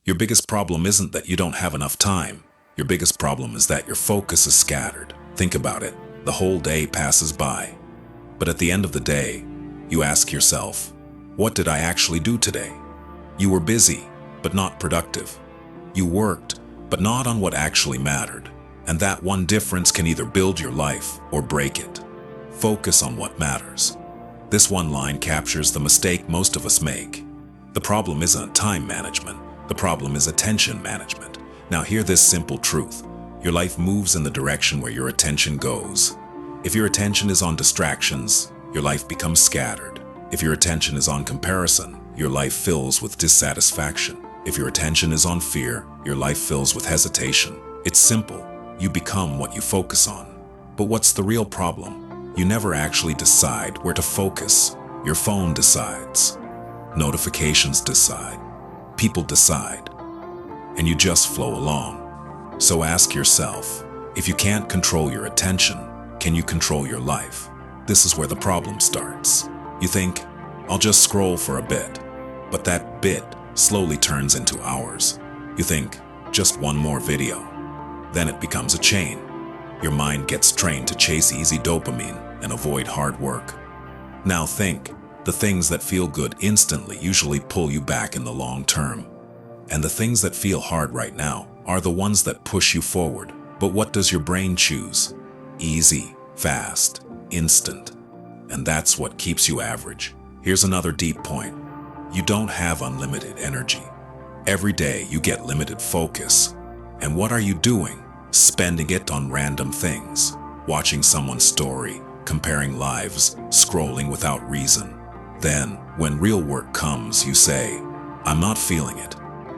Your biggest problem isn't that you don't have enough time. Your biggest problem is that your focus is scattered. Think about it. The whole day passes by. But at the end of the day, you ask yourself, what did I actually do today? You were busy, but not productive. You worked, but not on what actually mattered. And that one difference can either build your life or break it. Focus on what matters. This one line captures the mistake most of us make. The problem isn't time management. The problem is attention management. Now hear this simple truth. Your life moves in the direction where your attention goes. If your attention is on distractions, your life becomes scattered. If your attention is on comparison, your life fills with dissatisfaction. If your attention is on fear, your life fills with hesitation. It's simple. You become what you focus on. But what's the real problem? You never actually decide where to focus. Your phone decides. Notifications decide. People decide. And you just flow along. So ask yourself, if you can't control your attention, can you control your life? This is where the problem starts. You think, I'll just scroll for a bit. But that bit slowly turns into hours. You think, just one more video. Then it becomes a chain. Your mind gets trained to chase easy dopamine and avoid hard work. Now think, the things that feel good instantly usually pull you back in the long term. And the things that feel hard right now are the ones that push you forward. But what does your brain choose? Easy, fast, instant. And that's what keeps you average. Here's another deep point. You don't have unlimited energy. Every day you get limited focus. And what are you doing? Spending it on random things. Watching someone's story, comparing lives, scrolling without reason. Then, when real work comes, you say, I'm not feeling it.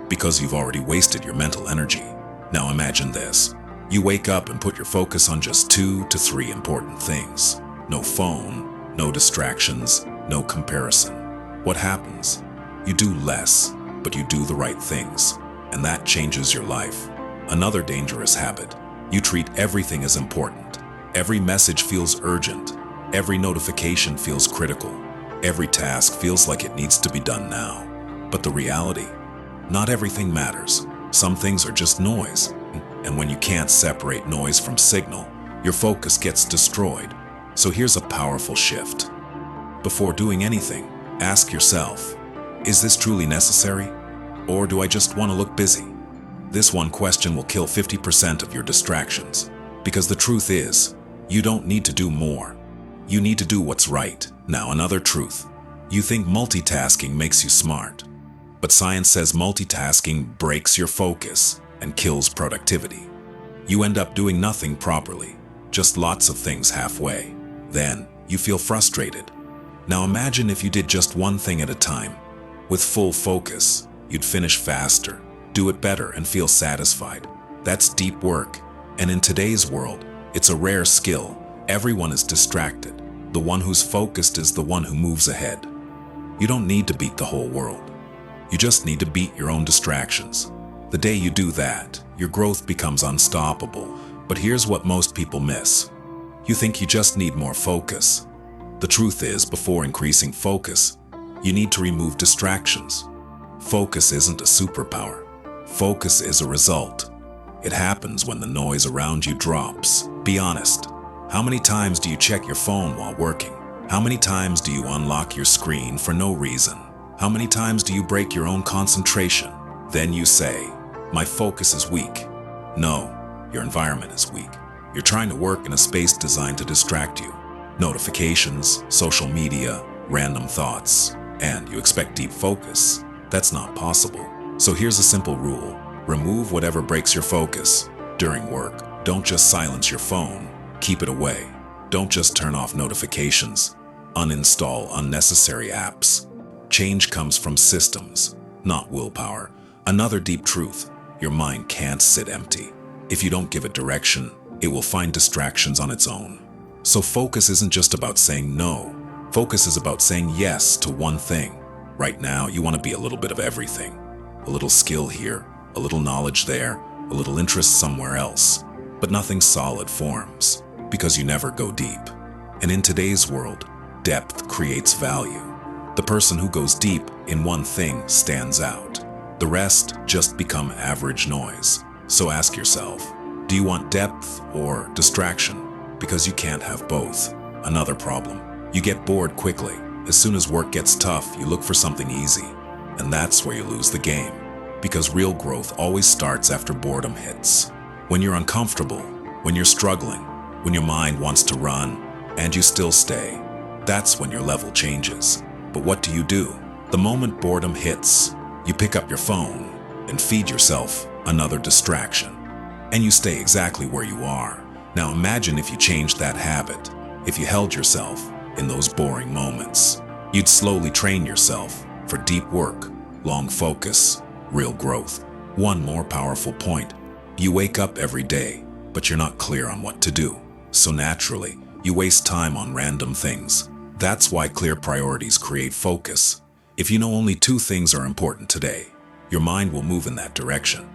Because you've already wasted your mental energy. Now imagine this. You wake up and put your focus on just 2 to 3 important things. No phone, no distractions, no comparison. What happens? You do less, but you do the right things. And that changes your life. Another dangerous habit. You treat everything as important. Every message feels urgent. Every notification feels critical. Every task feels like it needs to be done now. But the reality? Not everything matters. Some things are just noise. And when you can't separate noise from signal, your focus gets destroyed. So here's a powerful shift. Before doing anything, ask yourself, is this truly necessary? Or do I just want to look busy? This one question will kill 50% of your distractions. Because the truth is, you don't need to do more. You need to do what's right. Now another truth. You think multitasking makes you smart. But science says multitasking breaks your focus and kills productivity. You end up doing nothing properly, just lots of things halfway. Then, you feel frustrated. Now imagine if you did just one thing at a time. With full focus, you'd finish faster, do it better, and feel satisfied. That's deep work. And in today's world, it's a rare skill. Everyone is distracted. The one who's focused is the one who moves ahead. You don't need to beat the whole world. You just need to beat your own distractions. The day you do that, your growth becomes unstoppable. But here's what most people miss. You think you just need more focus. The truth is, before increasing focus, you need to remove distractions. Focus isn't a superpower. Focus is a result. It happens when the noise around you drops. Be honest. How many times do you check your phone while working? How many times do you unlock your screen for no reason? How many times do you break your own concentration? Then you say, my focus is weak. No, your environment is weak. You're trying to work in a space designed to distract you. Notifications, social media, random thoughts, and you expect deep focus. That's not possible. So here's a simple rule. Remove whatever breaks your focus. During work, don't just silence your phone. Keep it away. Don't just turn off notifications. Uninstall unnecessary apps. Change comes from systems, not willpower. Another deep truth, your mind can't sit empty. If you don't give it direction, it will find distractions on its own. So focus isn't just about saying no. Focus is about saying yes to one thing. Right now, you want to be a little bit of everything. A little skill here, a little knowledge there, a little interest somewhere else. But nothing solid forms, because you never go deep. And in today's world, depth creates value. The person who goes deep in one thing stands out. The rest just become average noise. So ask yourself, do you want depth or distraction? Because you can't have both. Another problem, you get bored quickly. As soon as work gets tough, you look for something easy. And that's where you lose the game. Because real growth always starts after boredom hits. When you're uncomfortable, when you're struggling, when your mind wants to run, and you still stay, that's when your level changes. But what do? The moment boredom hits, you pick up your phone and feed yourself another distraction. And you stay exactly where you are. Now imagine if you changed that habit. If you held yourself in those boring moments, you'd slowly train yourself for deep work, long focus, real growth. One more powerful point. You wake up every day, but you're not clear on what to do. So naturally, you waste time on random things. That's why clear priorities create focus. If you know only 2 things are important today, your mind will move in that direction.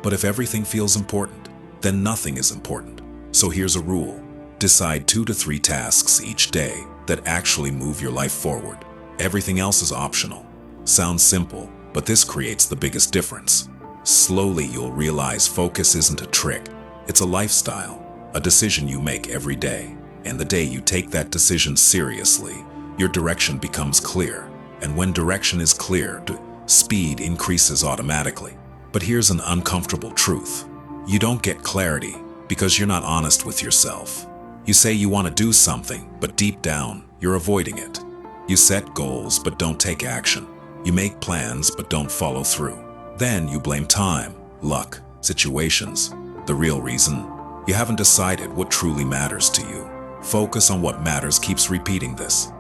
But if everything feels important, then nothing is important. So here's a rule. Decide 2 to 3 tasks each day that actually move your life forward. Everything else is optional. Sounds simple, but this creates the biggest difference. Slowly you'll realize focus isn't a trick. It's a lifestyle, a decision you make every day. And the day you take that decision seriously, your direction becomes clear. And when direction is clear, speed increases automatically. But here's an uncomfortable truth. You don't get clarity because you're not honest with yourself. You say you want to do something, but deep down, you're avoiding it. You set goals, but don't take action. You make plans, but don't follow through. Then you blame time, luck, situations. The real reason? You haven't decided what truly matters to you. Focus on what matters keeps repeating this.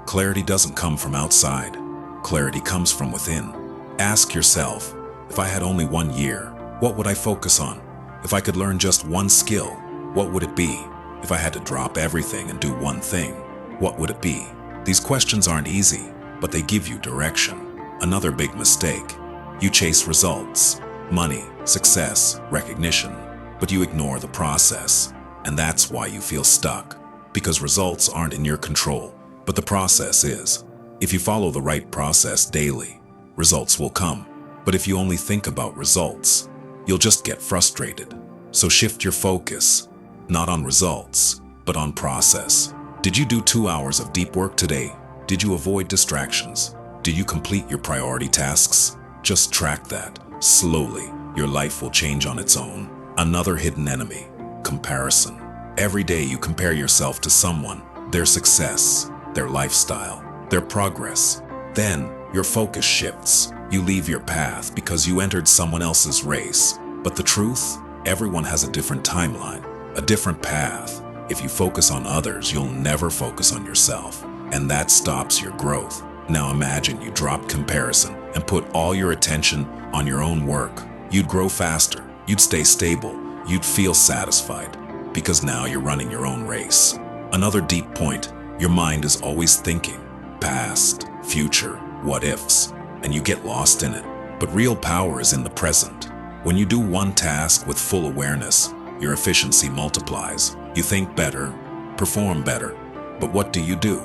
Clarity doesn't come from outside. Clarity comes from within. Ask yourself, if I had only 1 year, what would I focus on? If I could learn just one skill, what would it be? If I had to drop everything and do one thing, what would it be? These questions aren't easy, but they give you direction. Another big mistake. You chase results, money, success, recognition, but you ignore the process. And that's why you feel stuck. Because results aren't in your control, but the process is. If you follow the right process daily, results will come. But if you only think about results, you'll just get frustrated. So shift your focus, not on results, but on process. Did you do 2 hours of deep work today? Did you avoid distractions? Did you complete your priority tasks? Just track that. Slowly, your life will change on its own. Another hidden enemy, comparison. Every day you compare yourself to someone, their success, their lifestyle, their progress. Then your focus shifts. You leave your path because you entered someone else's race. But the truth? Everyone has a different timeline, a different path. If you focus on others, you'll never focus on yourself. And that stops your growth. Now imagine you drop comparison and put all your attention on your own work. You'd grow faster. You'd stay stable. You'd feel satisfied. Because now you're running your own race. Another deep point, your mind is always thinking. Past, future, what ifs, and you get lost in it. But real power is in the present. When you do one task with full awareness, your efficiency multiplies. You think better, perform better. But what do?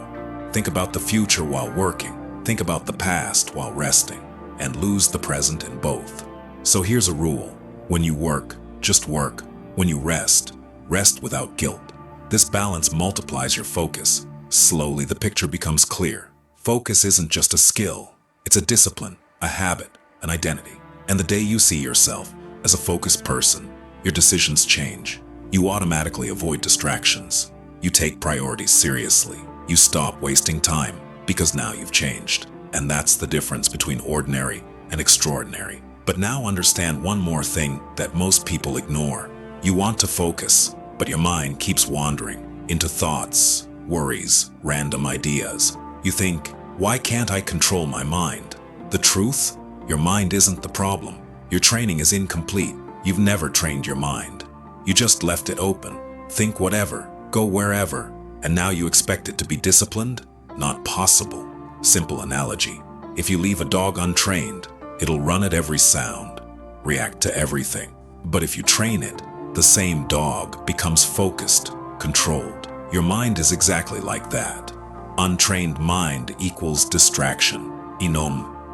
Think about the future while working. Think about the past while resting. And lose the present in both. So here's a rule. When you work, just work. When you rest without guilt. This balance multiplies your focus. Slowly the picture becomes clear. Focus isn't just a skill. It's a discipline, a habit, an identity. And the day you see yourself as a focused person, your decisions change. You automatically avoid distractions. You take priorities seriously. You stop wasting time because now you've changed. And that's the difference between ordinary and extraordinary. But now understand one more thing that most people ignore. You want to focus, but your mind keeps wandering into thoughts, worries, random ideas. You think, why can't I control my mind? The truth? Your mind isn't the problem. Your training is incomplete. You've never trained your mind. You just left it open. Think whatever, go wherever, and now you expect it to be disciplined? Not possible. Simple analogy. If you leave a dog untrained, it'll run at every sound, react to everything. But if you train it, the same dog becomes focused, controlled. Your mind is exactly like that. Untrained mind equals distraction.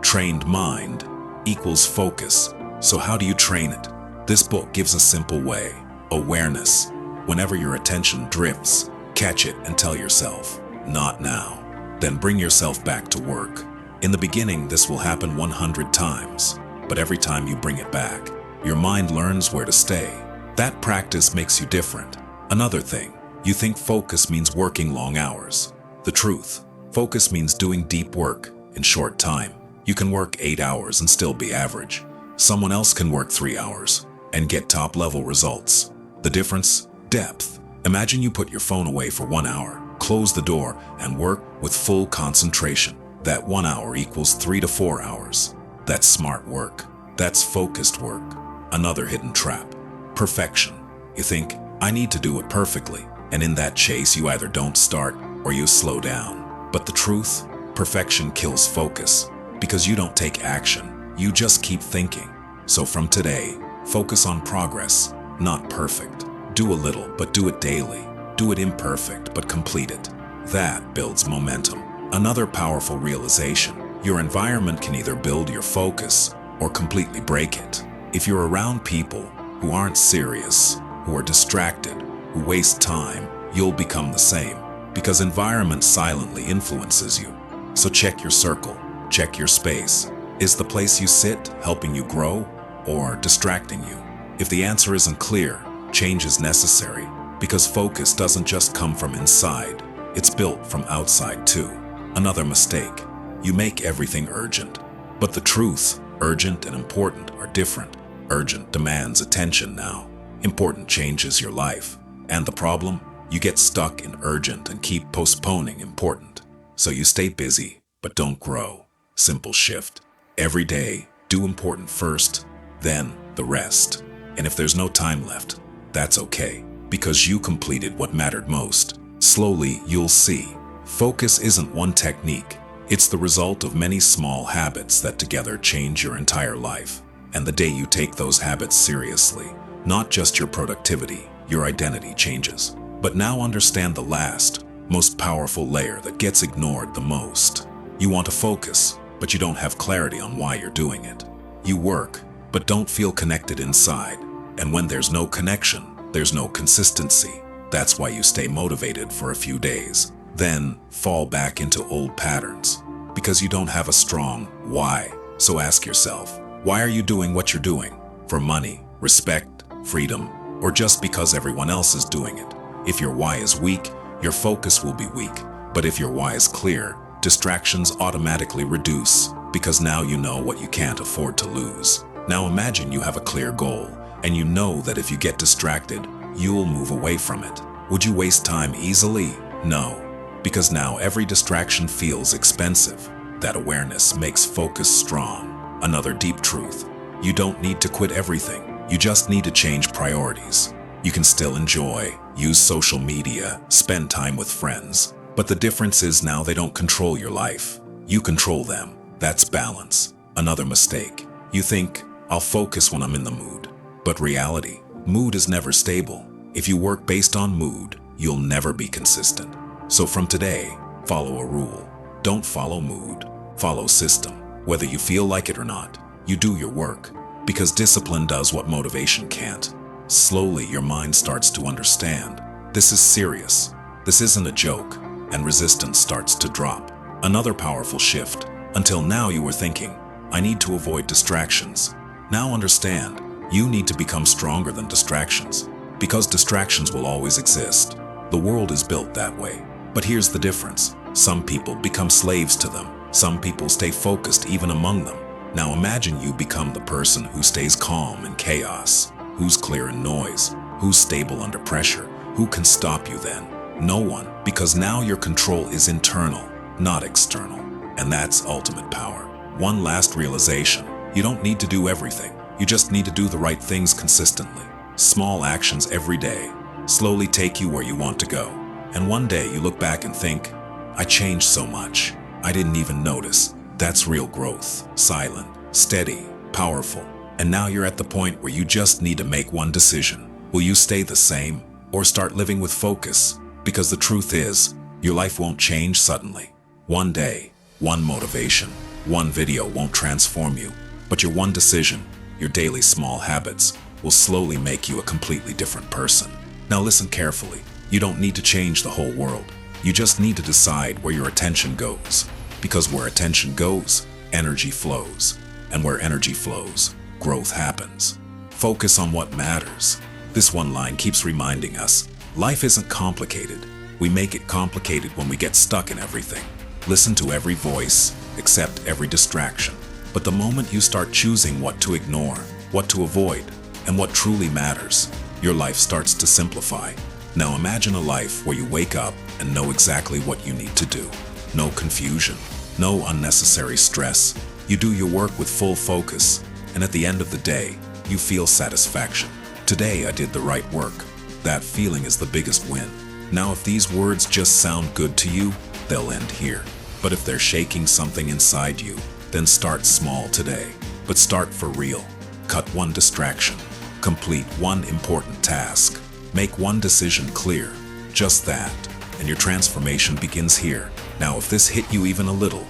Trained mind equals focus. So how do you train it? This book gives a simple way. Awareness. Whenever your attention drifts, catch it and tell yourself, not now. Then bring yourself back to work. In the beginning, this will happen 100 times, but every time you bring it back, your mind learns where to stay. That practice makes you different. Another thing, you think focus means working long hours. The truth, focus means doing deep work in short time. You can work 8 hours and still be average. Someone else can work 3 hours and get top-level results. The difference? Depth. Imagine you put your phone away for 1 hour, close the door, and work with full concentration. That 1 hour equals 3 to 4 hours. That's smart work. That's focused work. Another hidden trap. Perfection. You think, I need to do it perfectly, and in that chase you either don't start or you slow down. But the truth? Perfection kills focus, because you don't take action, you just keep thinking. So from today, focus on progress, not perfect. Do a little, but do it daily. Do it imperfect, but complete it. That builds momentum. Another powerful realization, your environment can either build your focus or completely break it. If you're around people who aren't serious, who are distracted, who waste time, you'll become the same, because environment silently influences you. So check your circle, check your space. Is the place you sit helping you grow or distracting you? If the answer isn't clear, change is necessary, because focus doesn't just come from inside, it's built from outside too. Another mistake, you make everything urgent. But the truth, urgent and important are different. Urgent demands attention now. Important changes your life. And the problem? You get stuck in urgent and keep postponing important. So you stay busy, but don't grow. Simple shift. Every day, do important first, then the rest. And if there's no time left, that's okay, because you completed what mattered most. Slowly, you'll see. Focus isn't one technique. It's the result of many small habits that together change your entire life. And the day you take those habits seriously, not just your productivity, your identity changes. But now understand the last, most powerful layer that gets ignored the most. You want to focus, but you don't have clarity on why you're doing it. You work, but don't feel connected inside. And when there's no connection, there's no consistency. That's why you stay motivated for a few days, then fall back into old patterns, because you don't have a strong why. So ask yourself, why are you doing what you're doing? For money, respect, freedom, or just because everyone else is doing it? If your why is weak, your focus will be weak. But if your why is clear, distractions automatically reduce, because now you know what you can't afford to lose. Now imagine you have a clear goal, and you know that if you get distracted, you'll move away from it. Would you waste time easily? No, because now every distraction feels expensive. That awareness makes focus strong. Another deep truth, you don't need to quit everything. You just need to change priorities. You can still enjoy, use social media, spend time with friends. But the difference is now they don't control your life. You control them. That's balance. Another mistake. You think, I'll focus when I'm in the mood. But reality, mood is never stable. If you work based on mood, you'll never be consistent. So from today, follow a rule. Don't follow mood, follow system. Whether you feel like it or not, you do your work. Because discipline does what motivation can't. Slowly, your mind starts to understand. This is serious. This isn't a joke. And resistance starts to drop. Another powerful shift. Until now you were thinking, I need to avoid distractions. Now understand, you need to become stronger than distractions. Because distractions will always exist. The world is built that way. But here's the difference. Some people become slaves to them. Some people stay focused even among them. Now imagine you become the person who stays calm in chaos, who's clear in noise, who's stable under pressure. Who can stop you then? No one, because now your control is internal, not external. And that's ultimate power. One last realization, you don't need to do everything. You just need to do the right things consistently. Small actions every day slowly take you where you want to go. And one day you look back and think, I changed so much. I didn't even notice. That's real growth. Silent, steady, powerful. And now you're at the point where you just need to make one decision. Will you stay the same or start living with focus? Because the truth is, your life won't change suddenly. One day, one motivation, one video won't transform you. But your one decision, your daily small habits, will slowly make you a completely different person. Now listen carefully. You don't need to change the whole world. You just need to decide where your attention goes. Because where attention goes, energy flows. And where energy flows, growth happens. Focus on what matters. This one line keeps reminding us, life isn't complicated. We make it complicated when we get stuck in everything. Listen to every voice, accept every distraction. But the moment you start choosing what to ignore, what to avoid, and what truly matters, your life starts to simplify. Now imagine a life where you wake up and know exactly what you need to do. No confusion, no unnecessary stress. You do your work with full focus, and at the end of the day, you feel satisfaction. Today I did the right work. That feeling is the biggest win. Now if these words just sound good to you, they'll end here. But if they're shaking something inside you, then start small today. But start for real. Cut one distraction. Complete one important task. Make one decision clear. Just that. And your transformation begins here. Now if this hit you even a little,